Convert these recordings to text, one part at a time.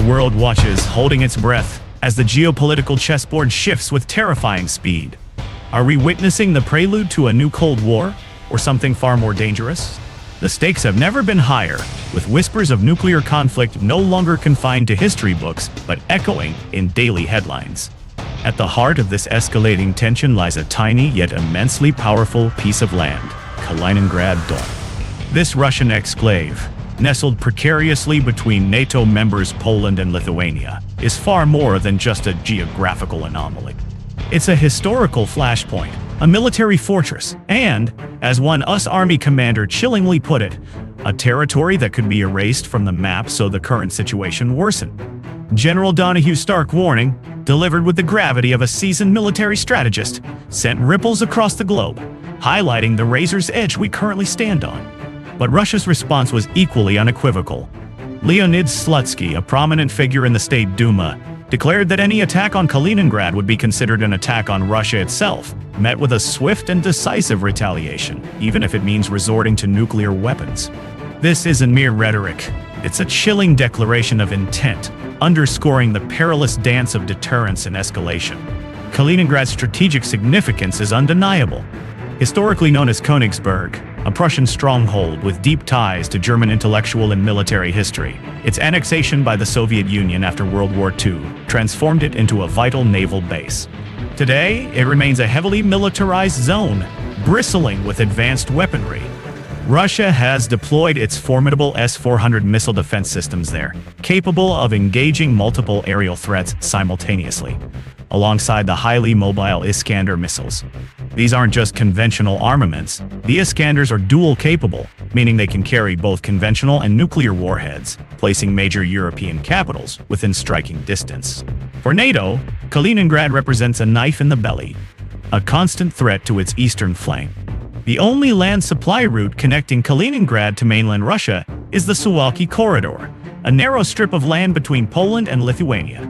world watches, holding its breath, as the geopolitical chessboard shifts with terrifying speed. Are we witnessing the prelude to a new Cold War, or something far more dangerous? The stakes have never been higher, with whispers of nuclear conflict no longer confined to history books, but echoing in daily headlines. At the heart of this escalating tension lies a tiny yet immensely powerful piece of land, Kaliningrad. This Russian exclave, nestled precariously between NATO members Poland and Lithuania, is far more than just a geographical anomaly. It's a historical flashpoint, a military fortress, and, as one US Army commander chillingly put it, a territory that could be erased from the map so the current situation worsened. General Donohue's stark warning, delivered with the gravity of a seasoned military strategist, sent ripples across the globe, highlighting the razor's edge we currently stand on. But Russia's response was equally unequivocal. Leonid Slutsky, a prominent figure in the State Duma, declared that any attack on Kaliningrad would be considered an attack on Russia itself, met with a swift and decisive retaliation, even if it means resorting to nuclear weapons. This isn't mere rhetoric. It's a chilling declaration of intent, underscoring the perilous dance of deterrence and escalation. Kaliningrad's strategic significance is undeniable. Historically known as Königsberg, a Prussian stronghold with deep ties to German intellectual and military history, its annexation by the Soviet Union after World War II transformed it into a vital naval base. Today, it remains a heavily militarized zone, bristling with advanced weaponry. Russia has deployed its formidable S-400 missile defense systems there, capable of engaging multiple aerial threats simultaneously, alongside the highly mobile Iskander missiles. These aren't just conventional armaments. The Iskanders are dual-capable, meaning they can carry both conventional and nuclear warheads, placing major European capitals within striking distance. For NATO, Kaliningrad represents a knife in the belly, a constant threat to its eastern flank. The only land supply route connecting Kaliningrad to mainland Russia is the Suwalki Corridor, a narrow strip of land between Poland and Lithuania.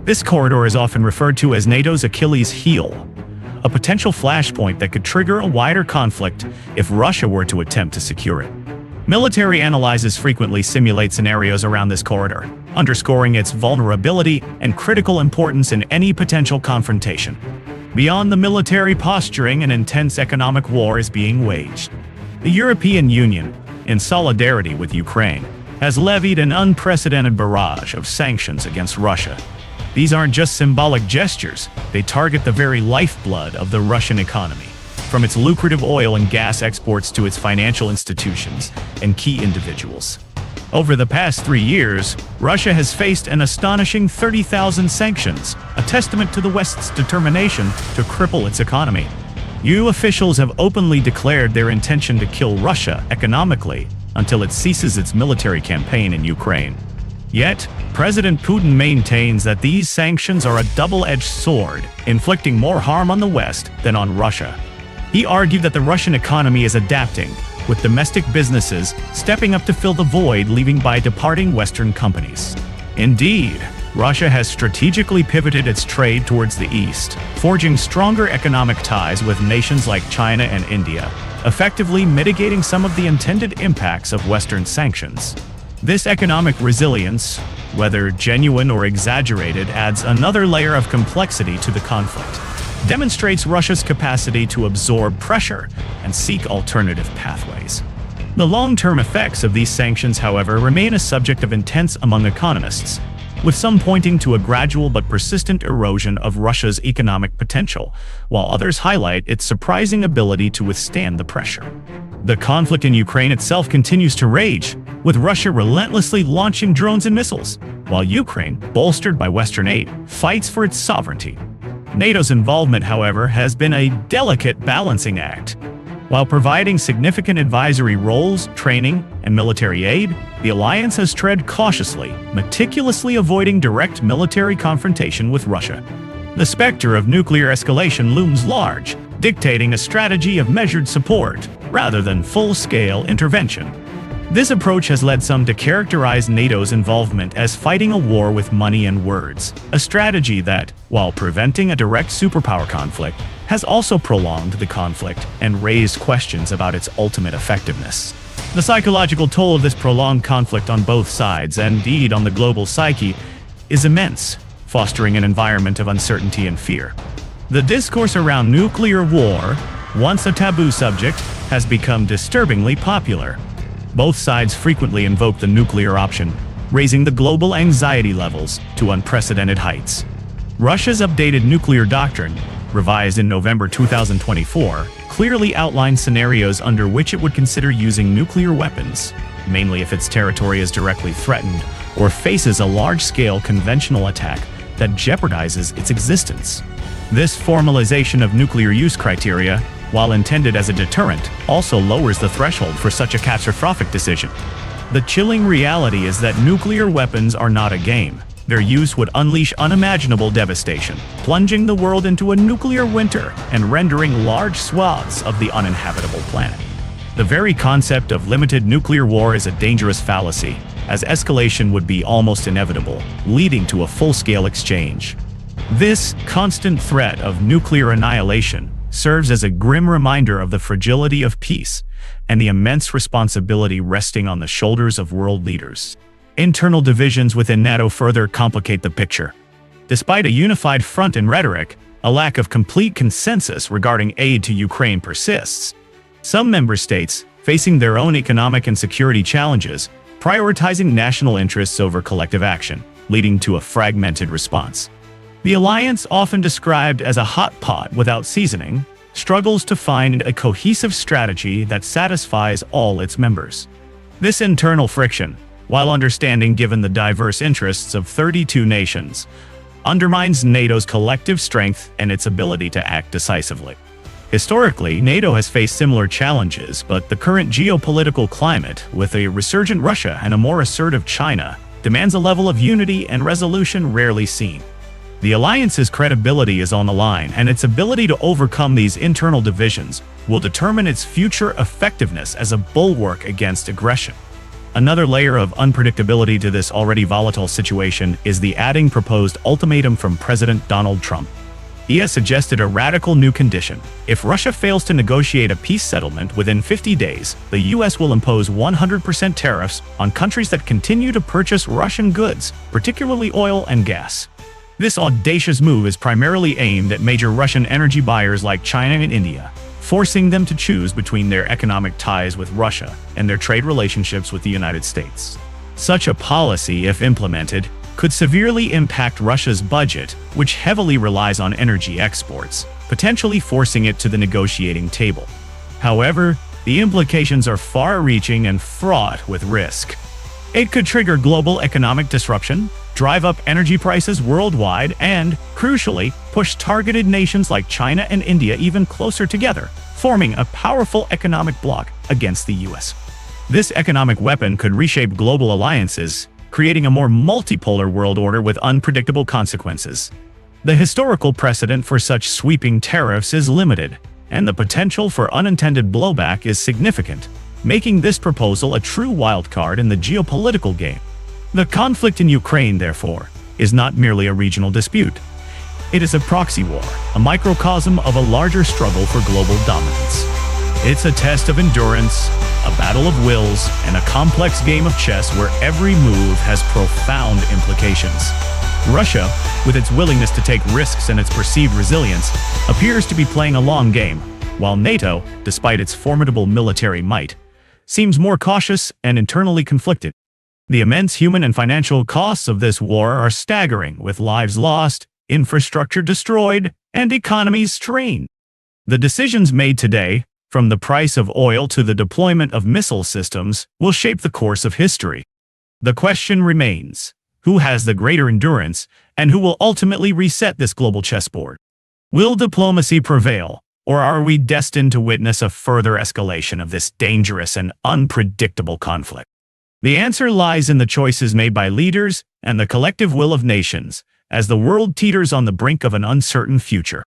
This corridor is often referred to as NATO's Achilles heel, a potential flashpoint that could trigger a wider conflict if Russia were to attempt to secure it. Military analyses frequently simulate scenarios around this corridor, underscoring its vulnerability and critical importance in any potential confrontation. Beyond the military posturing, an intense economic war is being waged. The European Union, in solidarity with Ukraine, has levied an unprecedented barrage of sanctions against Russia. These aren't just symbolic gestures, they target the very lifeblood of the Russian economy, from its lucrative oil and gas exports to its financial institutions and key individuals. Over the past 3 years, Russia has faced an astonishing 30,000 sanctions, a testament to the West's determination to cripple its economy. EU officials have openly declared their intention to kill Russia economically until it ceases its military campaign in Ukraine. Yet, President Putin maintains that these sanctions are a double-edged sword, inflicting more harm on the West than on Russia. He argued that the Russian economy is adapting, with domestic businesses stepping up to fill the void leaving by departing Western companies. Indeed, Russia has strategically pivoted its trade towards the East, forging stronger economic ties with nations like China and India, effectively mitigating some of the intended impacts of Western sanctions. This economic resilience, whether genuine or exaggerated, adds another layer of complexity to the conflict, demonstrates Russia's capacity to absorb pressure and seek alternative pathways. The long-term effects of these sanctions, however, remain a subject of intense among economists, with some pointing to a gradual but persistent erosion of Russia's economic potential, while others highlight its surprising ability to withstand the pressure. The conflict in Ukraine itself continues to rage, with Russia relentlessly launching drones and missiles, while Ukraine, bolstered by Western aid, fights for its sovereignty. NATO's involvement, however, has been a delicate balancing act. While providing significant advisory roles, training, and military aid, the alliance has tread cautiously, meticulously avoiding direct military confrontation with Russia. The specter of nuclear escalation looms large, dictating a strategy of measured support rather than full-scale intervention. This approach has led some to characterize NATO's involvement as fighting a war with money and words, a strategy that, while preventing a direct superpower conflict, has also prolonged the conflict and raised questions about its ultimate effectiveness. The psychological toll of this prolonged conflict on both sides, and indeed on the global psyche, is immense, fostering an environment of uncertainty and fear. The discourse around nuclear war, once a taboo subject, has become disturbingly popular. Both sides frequently invoke the nuclear option, raising the global anxiety levels to unprecedented heights. Russia's updated nuclear doctrine, revised in November 2024, clearly outlines scenarios under which it would consider using nuclear weapons, mainly if its territory is directly threatened or faces a large-scale conventional attack that jeopardizes its existence. This formalization of nuclear use criteria, while intended as a deterrent, also lowers the threshold for such a catastrophic decision. The chilling reality is that nuclear weapons are not a game. Their use would unleash unimaginable devastation, plunging the world into a nuclear winter and rendering large swaths of the uninhabitable planet. The very concept of limited nuclear war is a dangerous fallacy, as escalation would be almost inevitable, leading to a full-scale exchange. This constant threat of nuclear annihilation serves as a grim reminder of the fragility of peace and the immense responsibility resting on the shoulders of world leaders. Internal divisions within NATO further complicate the picture. Despite a unified front in rhetoric, a lack of complete consensus regarding aid to Ukraine persists. Some member states, facing their own economic and security challenges, prioritizing national interests over collective action, leading to a fragmented response. The alliance, often described as a hot pot without seasoning, struggles to find a cohesive strategy that satisfies all its members. This internal friction, while understanding given the diverse interests of 32 nations, undermines NATO's collective strength and its ability to act decisively. Historically, NATO has faced similar challenges, but the current geopolitical climate, with a resurgent Russia and a more assertive China, demands a level of unity and resolution rarely seen. The alliance's credibility is on the line, and its ability to overcome these internal divisions will determine its future effectiveness as a bulwark against aggression. Another layer of unpredictability to this already volatile situation is the adding proposed ultimatum from President Donald Trump. He has suggested a radical new condition. If Russia fails to negotiate a peace settlement within 50 days, the US will impose 100% tariffs on countries that continue to purchase Russian goods, particularly oil and gas. This audacious move is primarily aimed at major Russian energy buyers like China and India, forcing them to choose between their economic ties with Russia and their trade relationships with the United States. Such a policy, if implemented, could severely impact Russia's budget, which heavily relies on energy exports, potentially forcing it to the negotiating table. However, the implications are far-reaching and fraught with risk. It could trigger global economic disruption, drive up energy prices worldwide, and, crucially, push targeted nations like China and India even closer together, forming a powerful economic bloc against the US. This economic weapon could reshape global alliances, creating a more multipolar world order with unpredictable consequences. The historical precedent for such sweeping tariffs is limited, and the potential for unintended blowback is significant, making this proposal a true wildcard in the geopolitical game. The conflict in Ukraine, therefore, is not merely a regional dispute. It is a proxy war, a microcosm of a larger struggle for global dominance. It's a test of endurance, a battle of wills, and a complex game of chess where every move has profound implications. Russia, with its willingness to take risks and its perceived resilience, appears to be playing a long game, while NATO, despite its formidable military might, seems more cautious and internally conflicted. The immense human and financial costs of this war are staggering, with lives lost, infrastructure destroyed, and economies strained. The decisions made today, from the price of oil to the deployment of missile systems, will shape the course of history. The question remains: who has the greater endurance, and who will ultimately reset this global chessboard? Will diplomacy prevail, or are we destined to witness a further escalation of this dangerous and unpredictable conflict? The answer lies in the choices made by leaders and the collective will of nations, as the world teeters on the brink of an uncertain future.